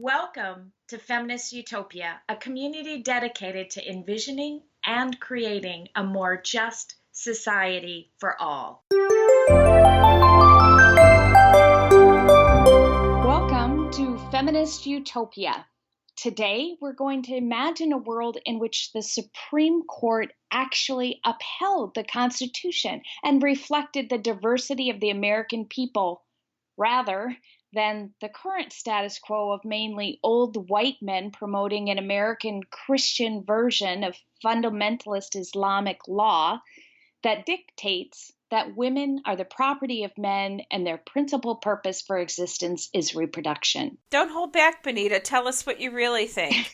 Welcome to Feminist Utopia, a community dedicated to envisioning and creating a more just society for all. Welcome to Feminist Utopia. Today, we're going to imagine a world in which the Supreme Court actually upheld the Constitution and reflected the diversity of the American people rather than the current status quo of mainly old white men promoting an American Christian version of fundamentalist Islamic law that dictates that women are the property of men and their principal purpose for existence is reproduction. Don't hold back, Benita. Tell us what you really think.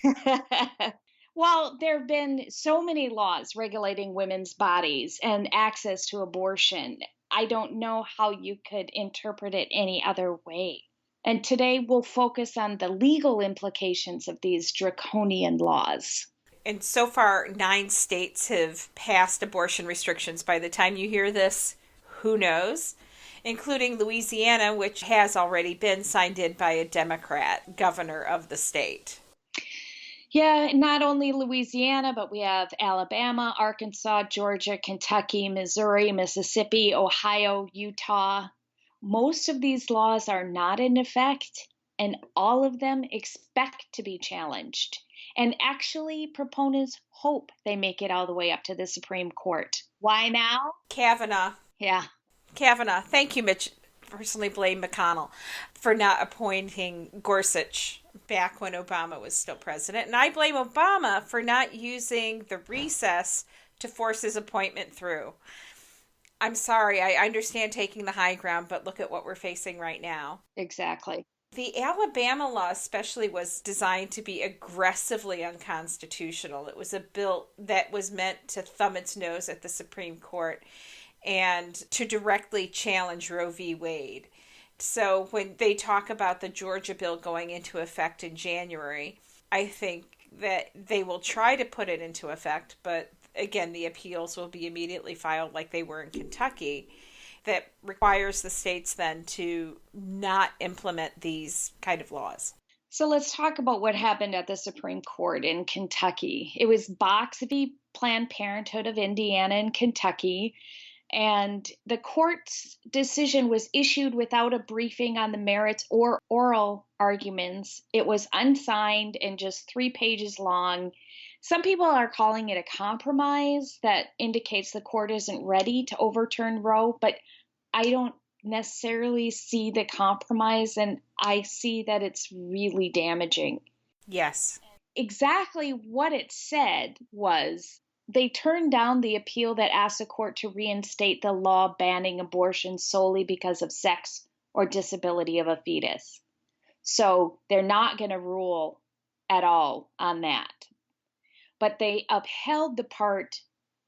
Well, there have been so many laws regulating women's bodies and access to abortion. I don't know how you could interpret it any other way. And today we'll focus on the legal implications of these draconian laws. And so far, 9 states have passed abortion restrictions. By the time you hear this, who knows? Including Louisiana, which has already been signed in by a Democrat governor of the state. Yeah, not only Louisiana, but we have Alabama, Arkansas, Georgia, Kentucky, Missouri, Mississippi, Ohio, Utah. Most of these laws are not in effect, and all of them expect to be challenged. And actually, proponents hope they make it all the way up to the Supreme Court. Why now? Kavanaugh. Yeah. Kavanaugh. Thank you, Mitch. Personally blame McConnell for not appointing Gorsuch back when Obama was still president. And I blame Obama for not using the recess to force his appointment through. I'm sorry, I understand taking the high ground, but look at what we're facing right now. Exactly. The Alabama law especially was designed to be aggressively unconstitutional. It was a bill that was meant to thumb its nose at the Supreme Court and to directly challenge Roe v. Wade. So when they talk about the Georgia bill going into effect in January, I think that they will try to put it into effect, but again, the appeals will be immediately filed like they were in Kentucky. That requires the states then to not implement these kind of laws. So let's talk about what happened at the Supreme Court in Kentucky. It was Box v. Planned Parenthood of Indiana and Kentucky, and the court's decision was issued without a briefing on the merits or oral arguments. It was unsigned and just 3 pages long. Some people are calling it a compromise that indicates the court isn't ready to overturn Roe, but I don't necessarily see the compromise, and I see that it's really damaging. Yes. Exactly what it said was they turned down the appeal that asked the court to reinstate the law banning abortion solely because of sex or disability of a fetus. So they're not going to rule at all on that. But they upheld the part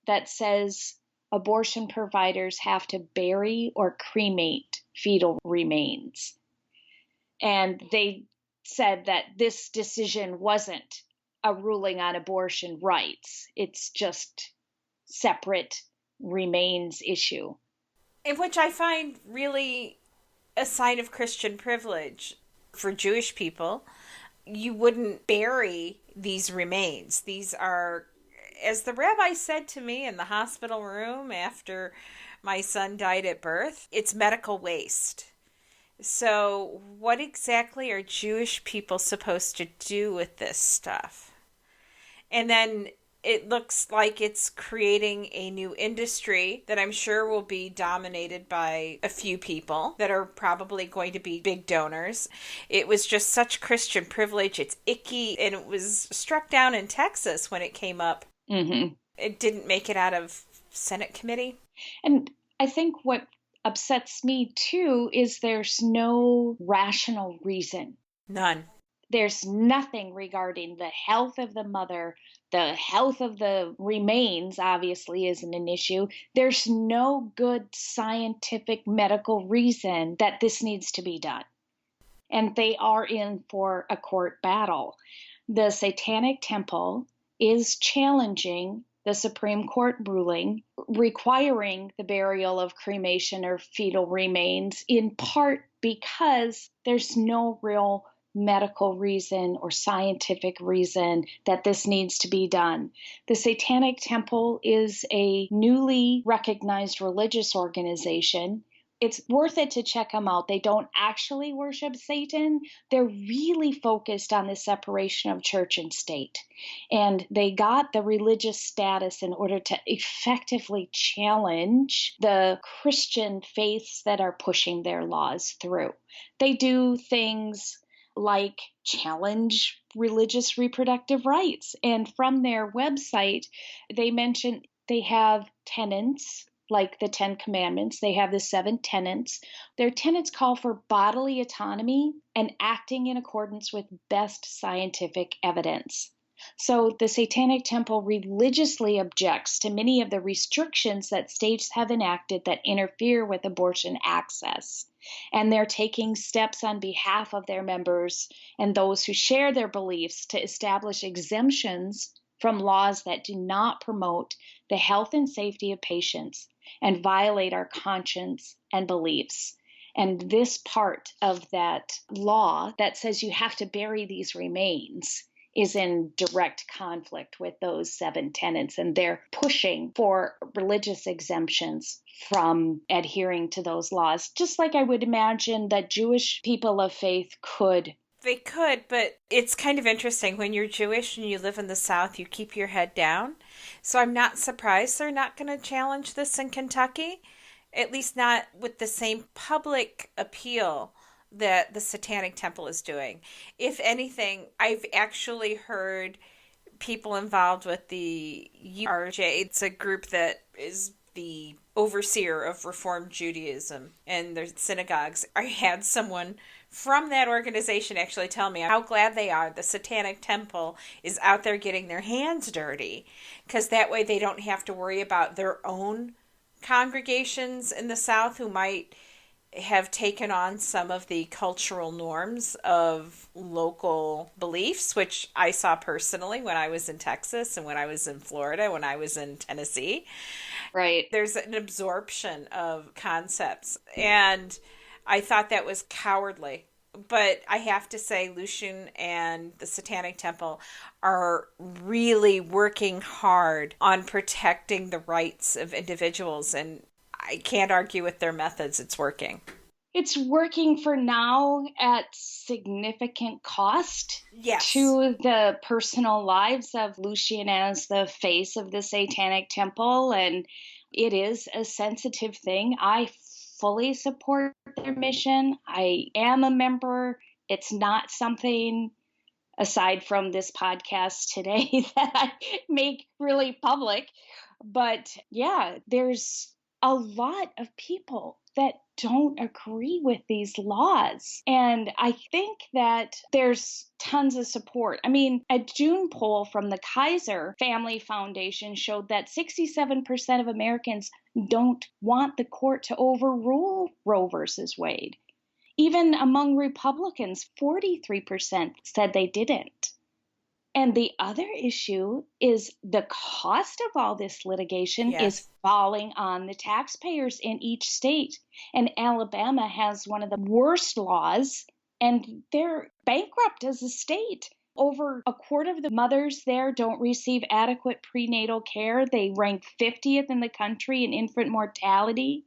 that says abortion providers have to bury or cremate fetal remains. And they said that this decision wasn't a ruling on abortion rights. It's just separate remains issue. In which I find really a sign of Christian privilege. For Jewish people, you wouldn't bury these remains. These are, as the rabbi said to me in the hospital room after my son died at birth, it's medical waste. So what exactly are Jewish people supposed to do with this stuff? And then it looks like it's creating a new industry that I'm sure will be dominated by a few people that are probably going to be big donors. It was just such Christian privilege. It's icky, and it was struck down in Texas when it came up. Mm-hmm. It didn't make it out of Senate committee. And I think what upsets me too is there's no rational reason. None. There's nothing regarding the health of the mother. The health of the remains obviously isn't an issue. There's no good scientific medical reason that this needs to be done. And they are in for a court battle. The Satanic Temple is challenging the Supreme Court ruling requiring the burial of cremation or fetal remains, in part because there's no real medical reason or scientific reason that this needs to be done. The Satanic Temple is a newly recognized religious organization. It's worth it to check them out. They don't actually worship Satan. They're really focused on the separation of church and state. And they got the religious status in order to effectively challenge the Christian faiths that are pushing their laws through. They do things like challenge religious reproductive rights. And from their website, they mention they have tenets like the 10 Commandments. They have the 7 tenets. Their tenets call for bodily autonomy and acting in accordance with best scientific evidence. So the Satanic Temple religiously objects to many of the restrictions that states have enacted that interfere with abortion access. And they're taking steps on behalf of their members and those who share their beliefs to establish exemptions from laws that do not promote the health and safety of patients and violate our conscience and beliefs. And this part of that law that says you have to bury these remains is in direct conflict with those 7 tenets, and they're pushing for religious exemptions from adhering to those laws, just like I would imagine that Jewish people of faith could. They could, but it's kind of interesting. When you're Jewish and you live in the South, you keep your head down. So I'm not surprised they're not going to challenge this in Kentucky, at least not with the same public appeal that the Satanic Temple is doing. If anything, I've actually heard people involved with the URJ. It's a group that is the overseer of Reform Judaism and their synagogues. I had someone from that organization actually tell me how glad they are the Satanic Temple is out there getting their hands dirty, because that way they don't have to worry about their own congregations in the South who might have taken on some of the cultural norms of local beliefs, which I saw personally when I was in Texas and when I was in Florida, when I was in Tennessee. Right. There's an absorption of concepts, and I thought that was cowardly. But I have to say, Lucian and the Satanic Temple are really working hard on protecting the rights of individuals, and I can't argue with their methods. It's working. It's working for now at significant cost Yes. to the personal lives of Lucian as the face of the Satanic Temple, and it is a sensitive thing. I fully support their mission. I am a member. It's not something, aside from this podcast today, that I make really public. But yeah, there's a lot of people that don't agree with these laws. And I think that there's tons of support. I mean, a June poll from the Kaiser Family Foundation showed that 67% of Americans don't want the court to overrule Roe versus Wade. Even among Republicans, 43% said they didn't. And the other issue is the cost of all this litigation is falling on the taxpayers in each state. And Alabama has one of the worst laws, and they're bankrupt as a state. Over a quarter of the mothers there don't receive adequate prenatal care. They rank 50th in the country in infant mortality.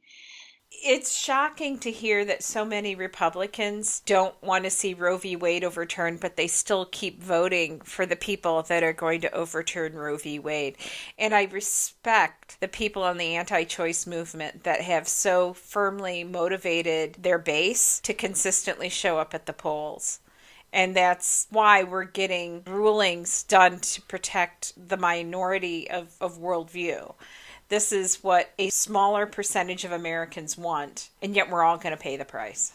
It's shocking to hear that so many Republicans don't want to see Roe v. Wade overturned, but they still keep voting for the people that are going to overturn Roe v. Wade. And I respect the people in the anti-choice movement that have so firmly motivated their base to consistently show up at the polls. And that's why we're getting rulings done to protect the minority of worldview. This is what a smaller percentage of Americans want, and yet we're all going to pay the price.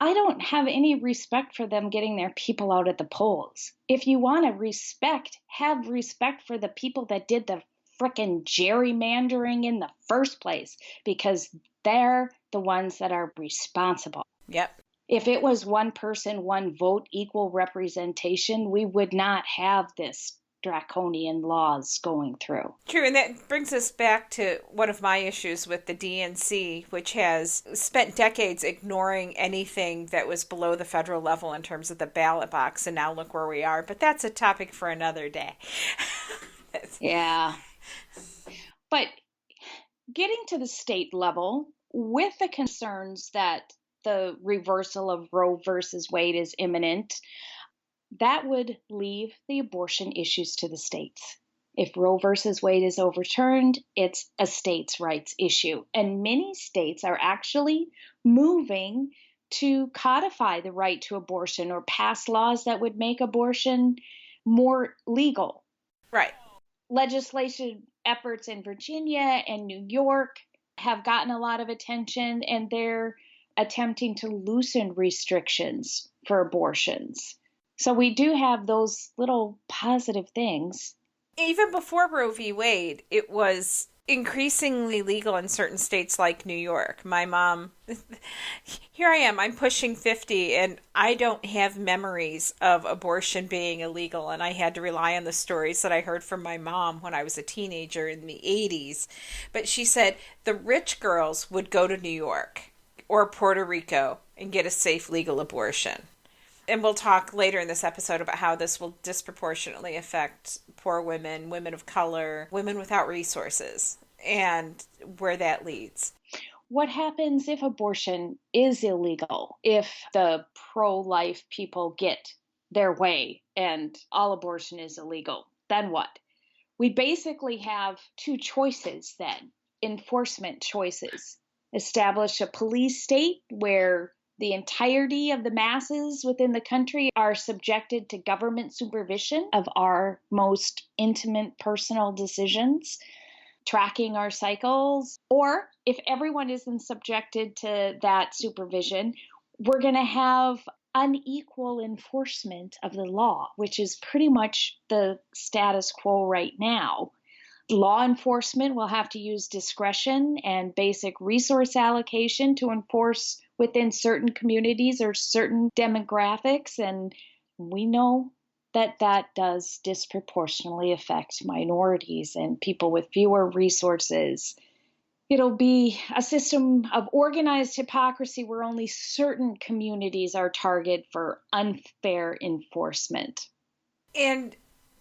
I don't have any respect for them getting their people out at the polls. If you want to have respect for the people that did the frickin' gerrymandering in the first place, because they're the ones that are responsible. Yep. If it was one person, one vote, equal representation, we would not have this draconian laws going through. True, and that brings us back to one of my issues with the DNC, which has spent decades ignoring anything that was below the federal level in terms of the ballot box, and now look where we are. But that's a topic for another day. Yeah. But getting to the state level, with the concerns that the reversal of Roe versus Wade is imminent, that would leave the abortion issues to the states. If Roe versus Wade is overturned, it's a states' rights issue. And many states are actually moving to codify the right to abortion or pass laws that would make abortion more legal. Right. Legislation efforts in Virginia and New York have gotten a lot of attention, and they're attempting to loosen restrictions for abortions. So we do have those little positive things. Even before Roe v. Wade, it was increasingly legal in certain states like New York. My mom, here I am, I'm pushing 50, and I don't have memories of abortion being illegal, and I had to rely on the stories that I heard from my mom when I was a teenager in the 80s. But she said the rich girls would go to New York or Puerto Rico and get a safe legal abortion. And we'll talk later in this episode about how this will disproportionately affect poor women, women of color, women without resources, and where that leads. What happens if abortion is illegal? If the pro-life people get their way and all abortion is illegal, then what? We basically have two choices then, enforcement choices. Establish a police state where the entirety of the masses within the country are subjected to government supervision of our most intimate personal decisions, tracking our cycles. Or if everyone isn't subjected to that supervision, we're going to have unequal enforcement of the law, which is pretty much the status quo right now. Law enforcement will have to use discretion and basic resource allocation to enforce within certain communities or certain demographics. And we know that that does disproportionately affect minorities and people with fewer resources. It'll be a system of organized hypocrisy where only certain communities are targeted for unfair enforcement. And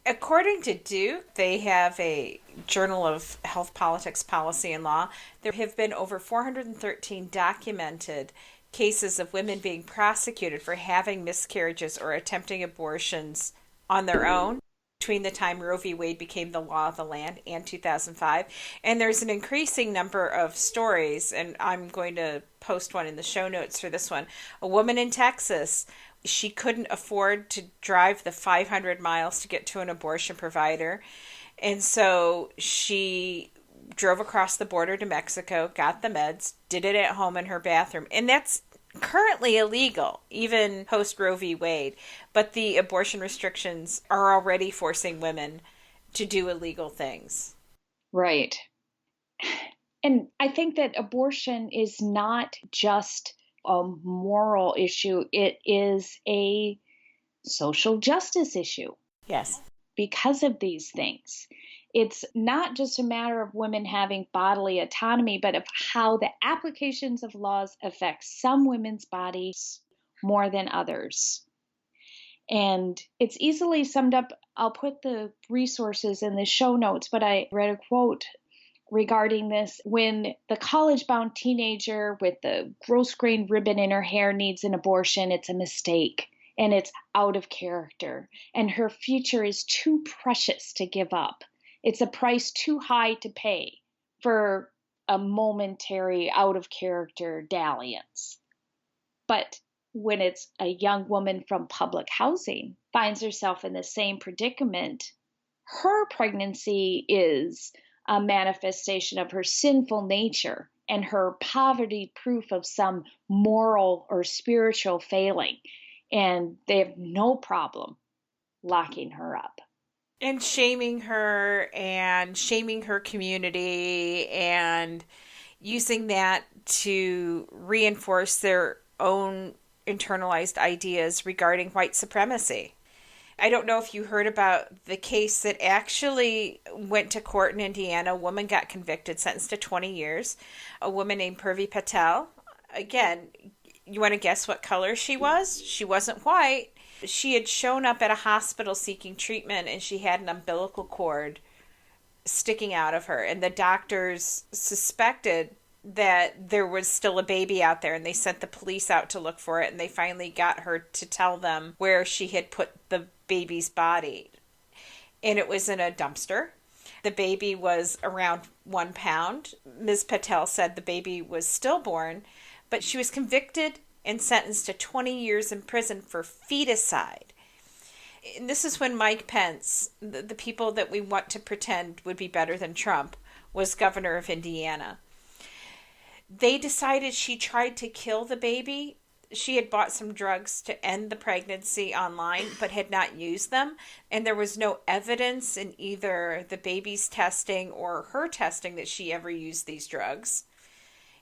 according to Duke, they have a Journal of Health, Politics, Policy, and Law. There have been over 413 documented cases of women being prosecuted for having miscarriages or attempting abortions on their own between the time Roe v. Wade became the law of the land and 2005. And there's an increasing number of stories, and I'm going to post one in the show notes for this one. A woman in Texas, she couldn't afford to drive the 500 miles to get to an abortion provider. And so she drove across the border to Mexico, got the meds, did it at home in her bathroom. And that's currently illegal, even post Roe v. Wade. But the abortion restrictions are already forcing women to do illegal things. Right. And I think that abortion is not just a moral issue, it is a social justice issue. Yes. Because of these things. It's not just a matter of women having bodily autonomy, but of how the applications of laws affect some women's bodies more than others. And it's easily summed up. I'll put the resources in the show notes, but I read a quote regarding this. When the college-bound teenager with the gross-grained ribbon in her hair needs an abortion, it's a mistake. And it's out of character. And her future is too precious to give up. It's a price too high to pay for a momentary out of character dalliance. But when it's a young woman from public housing finds herself in the same predicament, her pregnancy is a manifestation of her sinful nature and her poverty proof of some moral or spiritual failing. And they have no problem locking her up. And shaming her and shaming her community and using that to reinforce their own internalized ideas regarding white supremacy. I don't know if you heard about the case that actually went to court in Indiana. A woman got convicted, sentenced to 20 years. A woman named Purvi Patel. Again, you want to guess what color she was? She wasn't white. She had shown up at a hospital seeking treatment, and she had an umbilical cord sticking out of her. And the doctors suspected that there was still a baby out there, and they sent the police out to look for it, and they finally got her to tell them where she had put the baby's body. And it was in a dumpster. The baby was around 1 pound. Ms. Patel said the baby was stillborn, but she was convicted and sentenced to 20 years in prison for feticide. And this is when Mike Pence, the people that we want to pretend would be better than Trump, was governor of Indiana. They decided she tried to kill the baby. She had bought some drugs to end the pregnancy online, but had not used them. And there was no evidence in either the baby's testing or her testing that she ever used these drugs.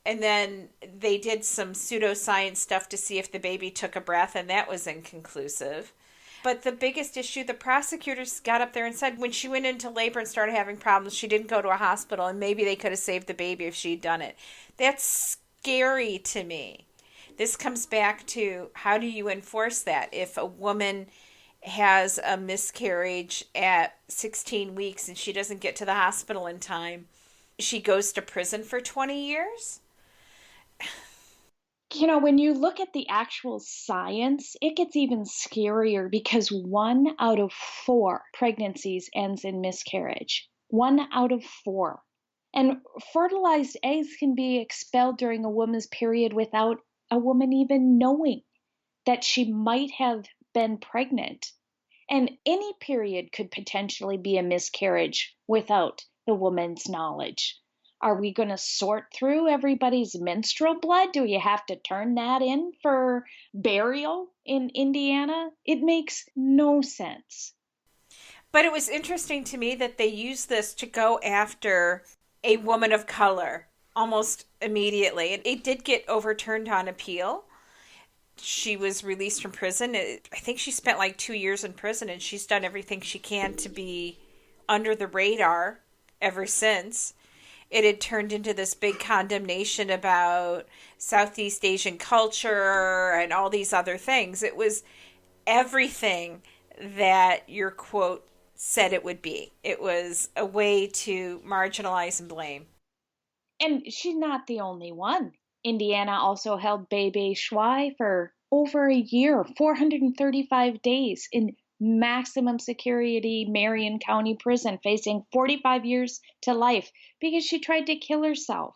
And then they did some pseudoscience stuff to see if the baby took a breath, and that was inconclusive. But the biggest issue, the prosecutors got up there and said when she went into labor and started having problems, she didn't go to a hospital, and maybe they could have saved the baby if she'd done it. That's scary to me. This comes back to, how do you enforce that? If a woman has a miscarriage at 16 weeks and she doesn't get to the hospital in time, she goes to prison for 20 years? When you look at the actual science, it gets even scarier because 1 out of 4 pregnancies ends in miscarriage. 1 out of 4. And fertilized eggs can be expelled during a woman's period without a woman even knowing that she might have been pregnant. And any period could potentially be a miscarriage without the woman's knowledge. Are we going to sort through everybody's menstrual blood? Do you have to turn that in for burial in Indiana? It makes no sense. But it was interesting to me that they used this to go after a woman of color almost immediately. And it did get overturned on appeal. She was released from prison. I think she spent like 2 years in prison, and she's done everything she can to be under the radar ever since. It had turned into this big condemnation about Southeast Asian culture and all these other things. It was everything that your quote said it would be. It was a way to marginalize and blame. And she's not the only one. Indiana also held Bebe Schwei for over a year, 435 days in maximum security Marion County Prison, facing 45 years to life because she tried to kill herself.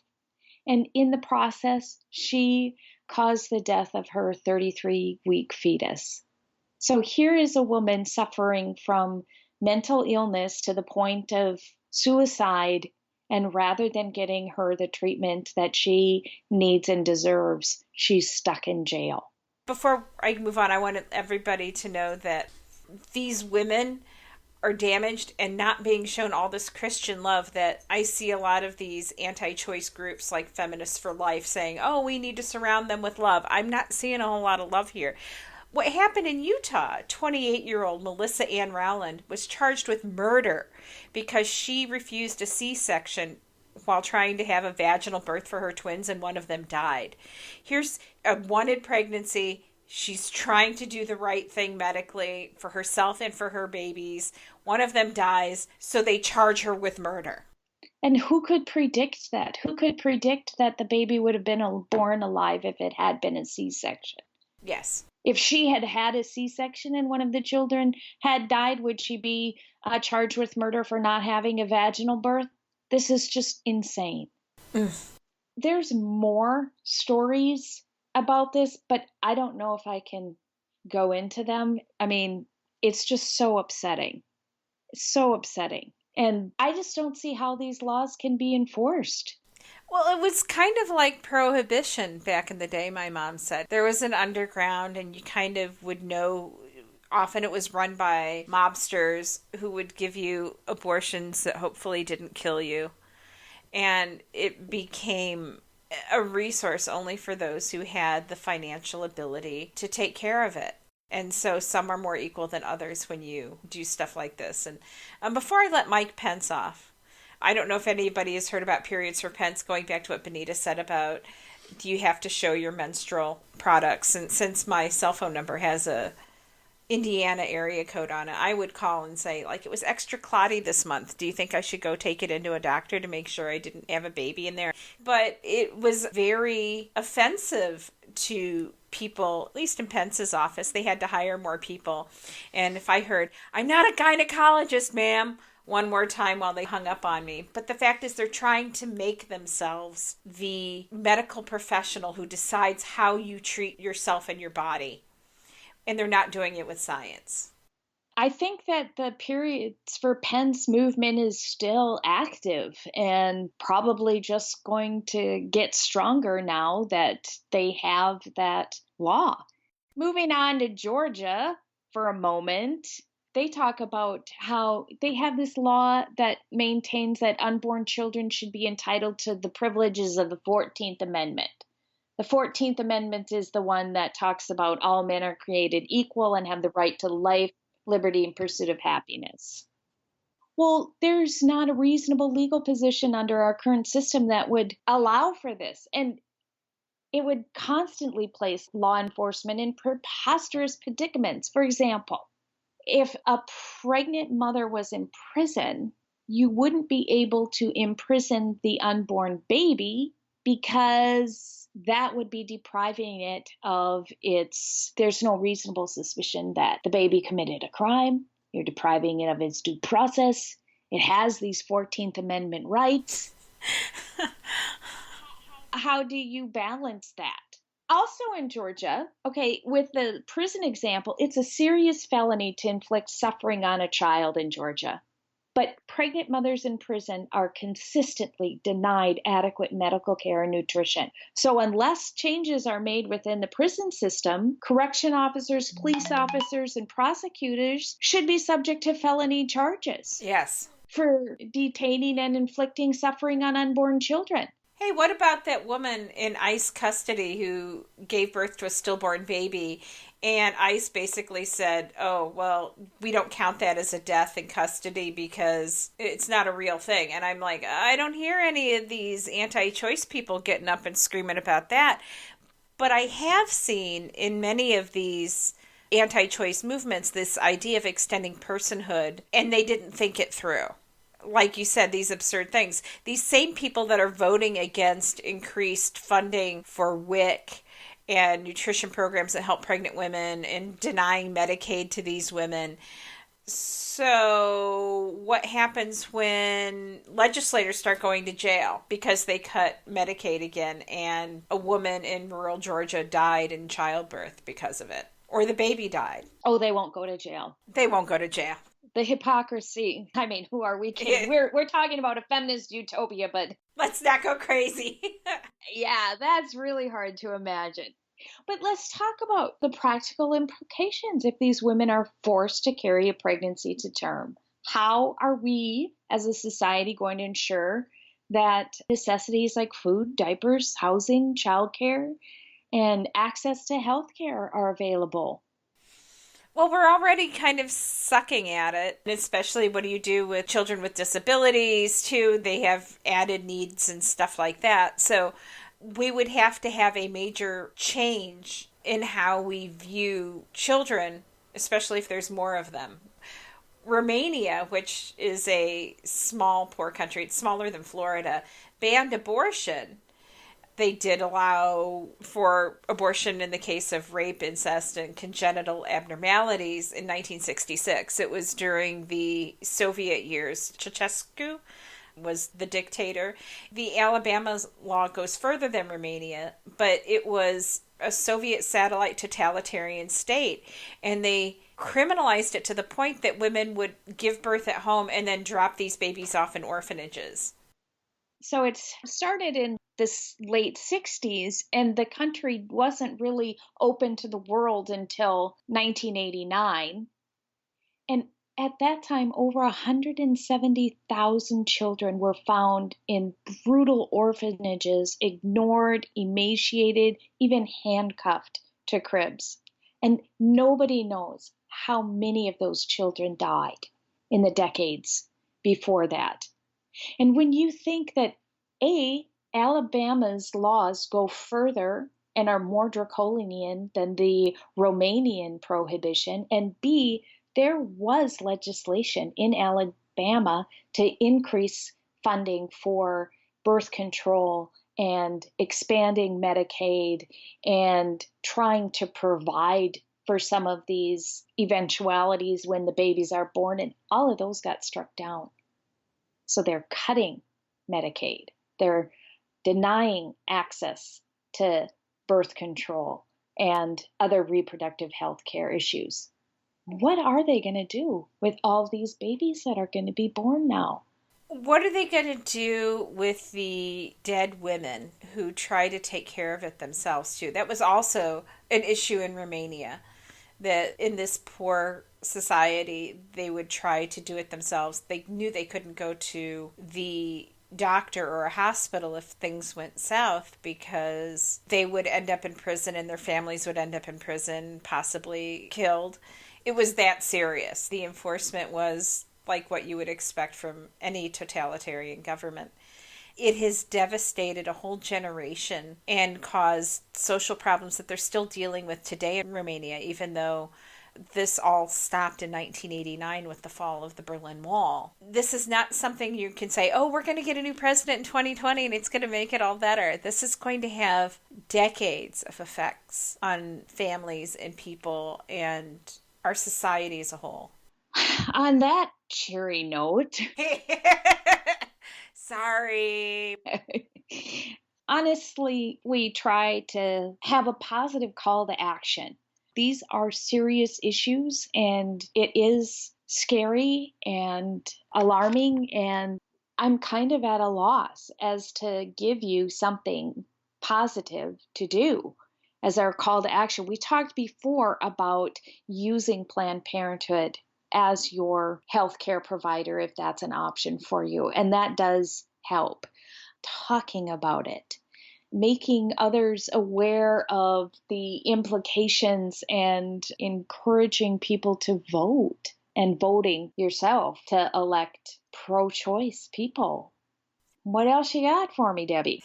And in the process, she caused the death of her 33-week fetus. So here is a woman suffering from mental illness to the point of suicide, and rather than getting her the treatment that she needs and deserves, she's stuck in jail. Before I move on, I want everybody to know that these women are damaged and not being shown all this Christian love that I see a lot of these anti-choice groups like Feminists for Life saying, oh, we need to surround them with love. I'm not seeing a whole lot of love here. What happened in Utah, 28-year-old Melissa Ann Rowland was charged with murder because she refused a C-section while trying to have a vaginal birth for her twins, and one of them died. Here's a wanted pregnancy. She's trying to do the right thing medically for herself and for her babies. One of them dies, so they charge her with murder. And who could predict that? Who could predict that the baby would have been born alive if it had been a C-section? Yes. If she had had a C-section and one of the children had died, would she be charged with murder for not having a vaginal birth? This is just insane. There's more stories about this, but I don't know if I can go into them. I mean, it's just so upsetting. It's so upsetting. And I just don't see how these laws can be enforced. Well, it was kind of like prohibition back in the day, my mom said. There was an underground, and you kind of would know. Often it was run by mobsters who would give you abortions that hopefully didn't kill you. And it became a resource only for those who had the financial ability to take care of it. And so some are more equal than others when you do stuff like this. And before I let Mike Pence off, I don't know if anybody has heard about periods for Pence, going back to what Benita said about, do you have to show your menstrual products? And since my cell phone number has a Indiana area code on it, I would call and say, like, it was extra clotty this month. Do you think I should go take it into a doctor to make sure I didn't have a baby in there? But it was very offensive to people, at least in Pence's office. They had to hire more people. And if I heard, I'm not a gynecologist, ma'am, one more time while they hung up on me. But the fact is, they're trying to make themselves the medical professional who decides how you treat yourself and your body. And they're not doing it with science. I think that the periods for Pence movement is still active and probably just going to get stronger now that they have that law. Moving on to Georgia for a moment, they talk about how they have this law that maintains that unborn children should be entitled to the privileges of the 14th Amendment. The 14th Amendment is the one that talks about all men are created equal and have the right to life, liberty, and pursuit of happiness. Well, there's not a reasonable legal position under our current system that would allow for this. And it would constantly place law enforcement in preposterous predicaments. For example, if a pregnant mother was in prison, you wouldn't be able to imprison the unborn baby because that would be depriving it of there's no reasonable suspicion that the baby committed a crime. You're depriving it of its due process. It has these 14th Amendment rights. How do you balance that? Also in Georgia, okay, with the prison example, it's a serious felony to inflict suffering on a child in Georgia. But pregnant mothers in prison are consistently denied adequate medical care and nutrition. So unless changes are made within the prison system, correction officers, police officers, and prosecutors should be subject to felony charges. Yes. For detaining and inflicting suffering on unborn children. Hey, what about that woman in ICE custody who gave birth to a stillborn baby? And ICE basically said, oh, well, we don't count that as a death in custody because it's not a real thing. And I'm like, I don't hear any of these anti-choice people getting up and screaming about that. But I have seen in many of these anti-choice movements this idea of extending personhood, and they didn't think it through. Like you said, these absurd things. These same people that are voting against increased funding for WIC and nutrition programs that help pregnant women and denying Medicaid to these women. So what happens when legislators start going to jail because they cut Medicaid again and a woman in rural Georgia died in childbirth because of it? Or the baby died. Oh, they won't go to jail. They won't go to jail. The hypocrisy. I mean, who are we kidding? Yeah. We're talking about a feminist utopia, but let's not go crazy. Yeah, that's really hard to imagine. But let's talk about the practical implications if these women are forced to carry a pregnancy to term. How are we as a society going to ensure that necessities like food, diapers, housing, childcare, and access to healthcare are available? Well, we're already kind of sucking at it, especially what do you do with children with disabilities, too? They have added needs and stuff like that. So we would have to have a major change in how we view children, especially if there's more of them. Romania, which is a small, poor country, it's smaller than Florida, banned abortion. They did allow for abortion in the case of rape, incest, and congenital abnormalities in 1966. It was during the Soviet years. Ceausescu was the dictator. The Alabama law goes further than Romania, but it was a Soviet satellite totalitarian state, and they criminalized it to the point that women would give birth at home and then drop these babies off in orphanages. So it started in the late 60s, and the country wasn't really open to the world until 1989. And at that time, over 170,000 children were found in brutal orphanages, ignored, emaciated, even handcuffed to cribs. And nobody knows how many of those children died in the decades before that. And when you think that, A, Alabama's laws go further and are more draconian than the Romanian prohibition, and B, there was legislation in Alabama to increase funding for birth control and expanding Medicaid and trying to provide for some of these eventualities when the babies are born, and all of those got struck down. So they're cutting Medicaid. They're denying access to birth control and other reproductive health care issues. What are they going to do with all these babies that are going to be born now? What are they going to do with the dead women who try to take care of it themselves, too? That was also an issue in Romania, that in this poor society, they would try to do it themselves. They knew they couldn't go to the doctor or a hospital if things went south because they would end up in prison and their families would end up in prison, possibly killed. It was that serious. The enforcement was like what you would expect from any totalitarian government. It has devastated a whole generation and caused social problems that they're still dealing with today in Romania, even though this all stopped in 1989 with the fall of the Berlin Wall. This is not something you can say, oh, we're going to get a new president in 2020 and it's going to make it all better. This is going to have decades of effects on families and people and our society as a whole. On that cheery note, sorry. Honestly, we try to have a positive call to action. These are serious issues, and it is scary and alarming, and I'm kind of at a loss as to give you something positive to do as our call to action. We talked before about using Planned Parenthood as your healthcare provider if that's an option for you, and that does help. Talking about it, making others aware of the implications, and encouraging people to vote and voting yourself to elect pro-choice people. What else you got for me, Debbie?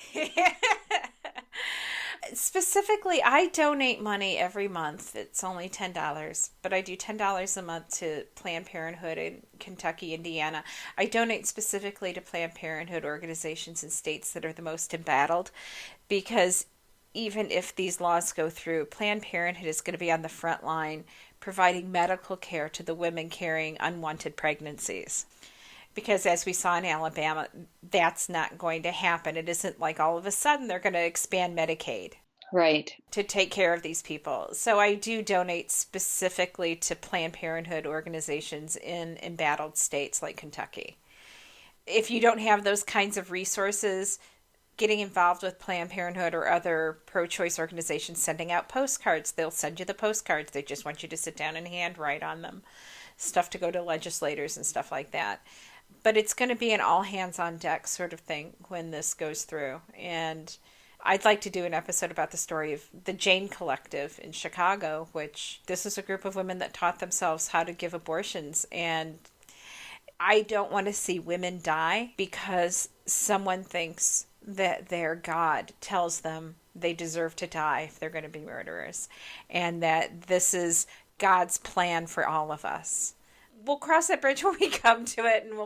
Specifically, I donate money every month. It's only $10, but I do $10 a month to Planned Parenthood in Kentucky, Indiana. I donate specifically to Planned Parenthood organizations in states that are the most embattled, because even if these laws go through, Planned Parenthood is going to be on the front line providing medical care to the women carrying unwanted pregnancies. Because as we saw in Alabama, that's not going to happen. It isn't like all of a sudden they're going to expand Medicaid. Right. To take care of these people. So I do donate specifically to Planned Parenthood organizations in embattled states like Kentucky. If you don't have those kinds of resources, getting involved with Planned Parenthood or other pro-choice organizations sending out postcards, they'll send you the postcards. They just want you to sit down and handwrite on them. Stuff to go to legislators and stuff like that. But it's going to be an all hands on deck sort of thing when this goes through. And I'd like to do an episode about the story of the Jane Collective in Chicago, which this is a group of women that taught themselves how to give abortions. And I don't want to see women die because someone thinks that their God tells them they deserve to die if they're going to be murderers, and that this is God's plan for all of us. We'll cross that bridge when we come to it, and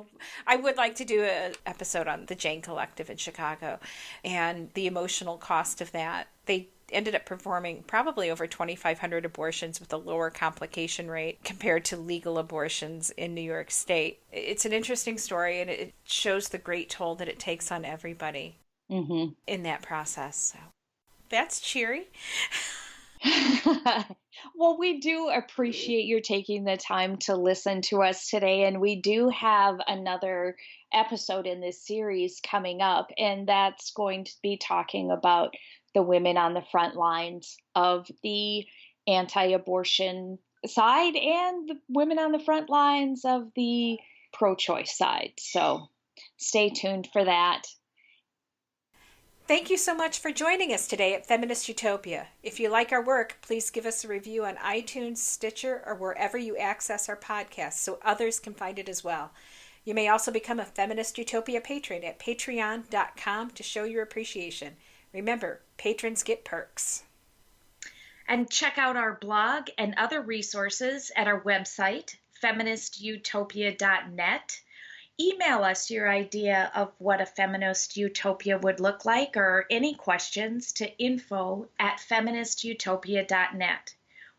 I would like to do an episode on the Jane Collective in Chicago and the emotional cost of that. They ended up performing probably over 2,500 abortions with a lower complication rate compared to legal abortions in New York State. It's an interesting story, and it shows the great toll that it takes on everybody in that process. So that's cheery. Well, we do appreciate your taking the time to listen to us today, and we do have another episode in this series coming up, and that's going to be talking about the women on the front lines of the anti-abortion side and the women on the front lines of the pro-choice side. So stay tuned for that. Thank you so much for joining us today at Feminist Utopia. If you like our work, please give us a review on iTunes, Stitcher, or wherever you access our podcasts so others can find it as well. You may also become a Feminist Utopia patron at patreon.com to show your appreciation. Remember, patrons get perks. And check out our blog and other resources at our website, feministutopia.net. Email us your idea of what a feminist utopia would look like or any questions to info@feministutopia.net.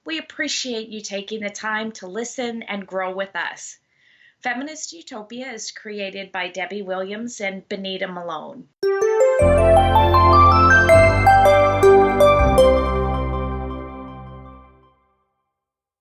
We appreciate you taking the time to listen and grow with us. Feminist Utopia is created by Debbie Williams and Benita Malone.